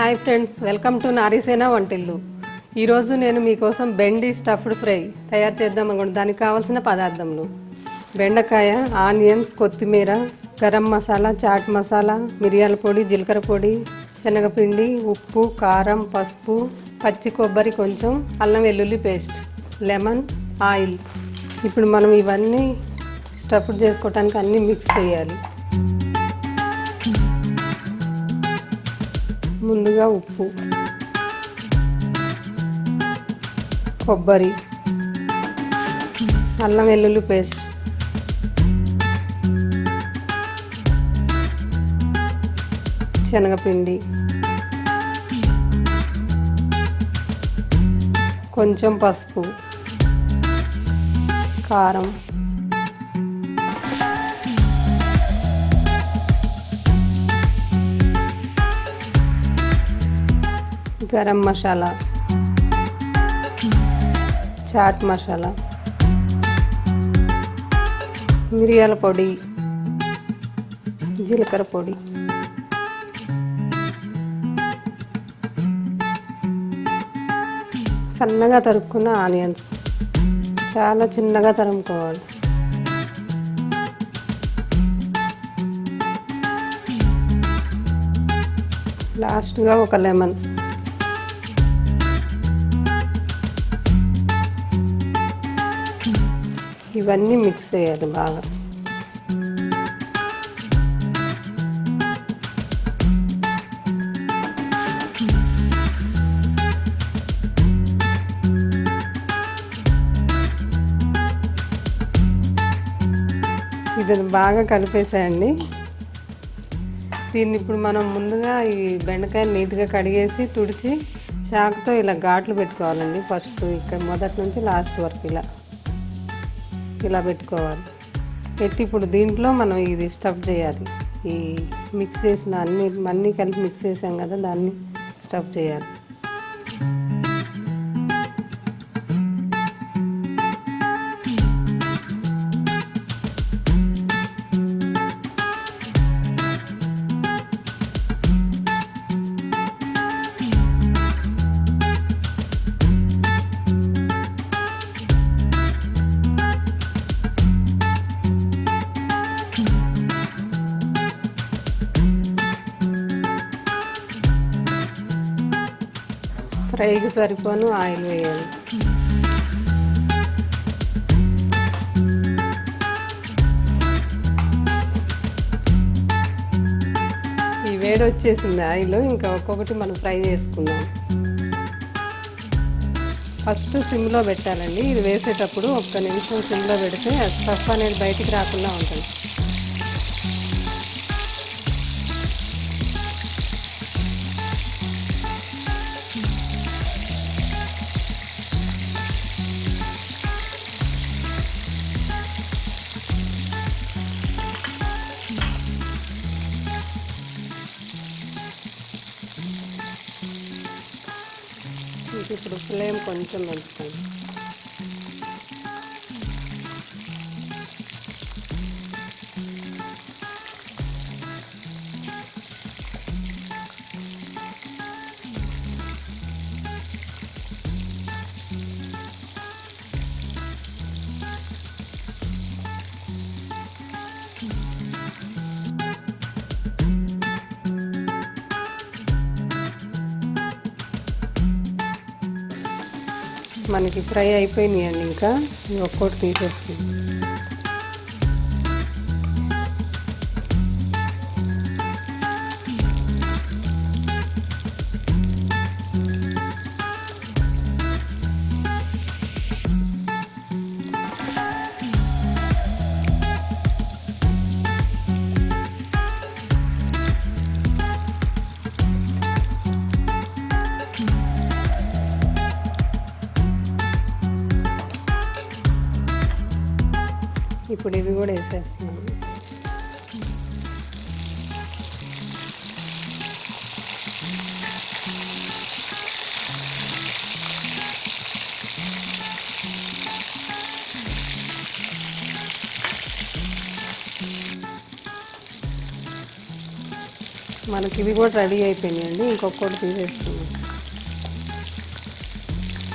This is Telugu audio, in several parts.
Hi friends, welcome to Narisena Vantillu. ఈరోజు నేను మీకోసం బెండి స్టఫ్డ్ ఫ్రై తయారు చేద్దాం అనుకుంటున్నాను. దానికి కావాల్సిన పదార్థములు: బెండకాయ, ఆనియన్స్, కొత్తిమీర, గరం మసాలా, చాట్ మసాలా, మిరియాల పొడి, జీలకర్ర పొడి, శనగపిండి, ఉప్పు, కారం, పసుపు, పచ్చి కొబ్బరి కొంచెం, అల్లం వెల్లుల్లి పేస్ట్, లెమన్, ఆయిల్. ఇప్పుడు మనం ఇవన్నీ స్టఫ్డ్ చేసుకోవడానికి అన్నీ మిక్స్ చేయాలి. ముందుగా ఉప్పు, కొబ్బరి, అల్లం వెల్లుల్లి పేస్ట్, శనగపిండి, కొంచెం పసుపు, కారం, గరం మసాలా, చాట్ మసాలా, మిరియాల పొడి, జీలకర్ర పొడి, సన్నగా తరుక్కున్న ఆనియన్స్, చాలా చిన్నగా తరుముకోవాలి. లాస్ట్గా ఒక లెమన్. ఇవన్నీ మిక్స్ చేయాలి బాగా. ఇది బాగా కలిపేసేయండి. దీన్ని ఇప్పుడు మనం ముందుగా ఈ బెండకాయలు నీట్గా కడిగేసి తుడిచి చాకుతో ఇలా ఘాట్లు పెట్టుకోవాలండి. ఫస్ట్ ఇక్కడ మొదటి నుంచి లాస్ట్ వరకు ఇలా పెట్టుకోవాలి. పెట్టి ఇప్పుడు దీంట్లో మనం ఇది స్టఫ్ చేయాలి. ఈ మిక్స్ చేసిన అన్నీ కలిపి మిక్స్ చేసాం కదా, దాన్ని స్టఫ్ చేయాలి. ఫ్రైకి సరిపోను ఆయిల్ వేయాలి. ఈ వేడి వచ్చేసింది ఆయిల్. ఇంకా ఒక్కొక్కటి మనం ఫ్రై చేసుకుందాం. ఫస్ట్ సిమ్లో పెట్టాలండి. ఇది వేసేటప్పుడు ఒక్క నిమిషం సిమ్లో పెడితే స్టఫ్ అనేది బయటికి రాకుండా ఉంటుంది. ఇప్పుడు ఫ్లేమ్ కొంచెం పెంచుతాను. మనకి ఫ్రై అయిపోయినాయండి. ఇంకా ఒక్కోటి తీసేస్తుంది. ఇప్పుడు ఇవి కూడా వేసేస్తున్నాను. మనకి ఇవి కూడా రెడీ అయిపోయినాయండి. ఇంకొకటి తీసేస్తున్నాం.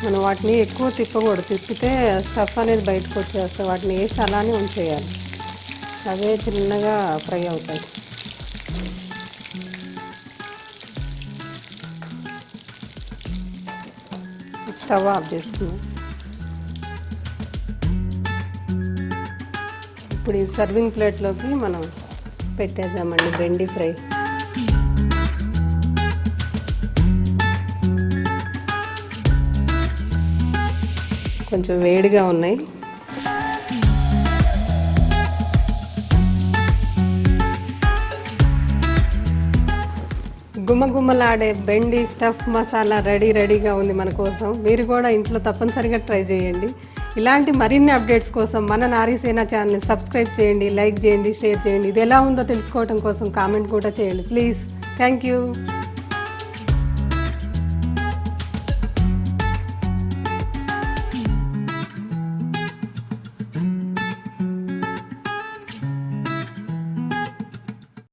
మనం వాటిని ఎక్కువ తిప్పకూడదు, తిప్పితే స్టఫ్ అనేది బయటకు వచ్చేస్తుంది. వాటిని వేసి అలానే ఉంచేయాలి, అవే చిన్నగా ఫ్రై అవుతాయి. స్టవ్ ఆఫ్ చేసుకున్నాం. ఇప్పుడు ఈ సర్వింగ్ ప్లేట్లోకి మనం పెట్టేద్దామండి బెండి ఫ్రై. కొంచెం వేడిగా ఉన్నాయి. గుమ్మగుమ్మలాడే బెండి స్టఫ్ మసాలా రెడీగా ఉంది మన కోసం. మీరు కూడా ఇంట్లో తప్పనిసరిగా ట్రై చేయండి. ఇలాంటి మరిన్ని అప్డేట్స్ కోసం మన నారీసేన ఛానల్ని సబ్స్క్రైబ్ చేయండి, లైక్ చేయండి, షేర్ చేయండి. ఇది ఎలా ఉందో తెలుసుకోవడం కోసం కామెంట్ కూడా చేయండి ప్లీజ్. Thank you.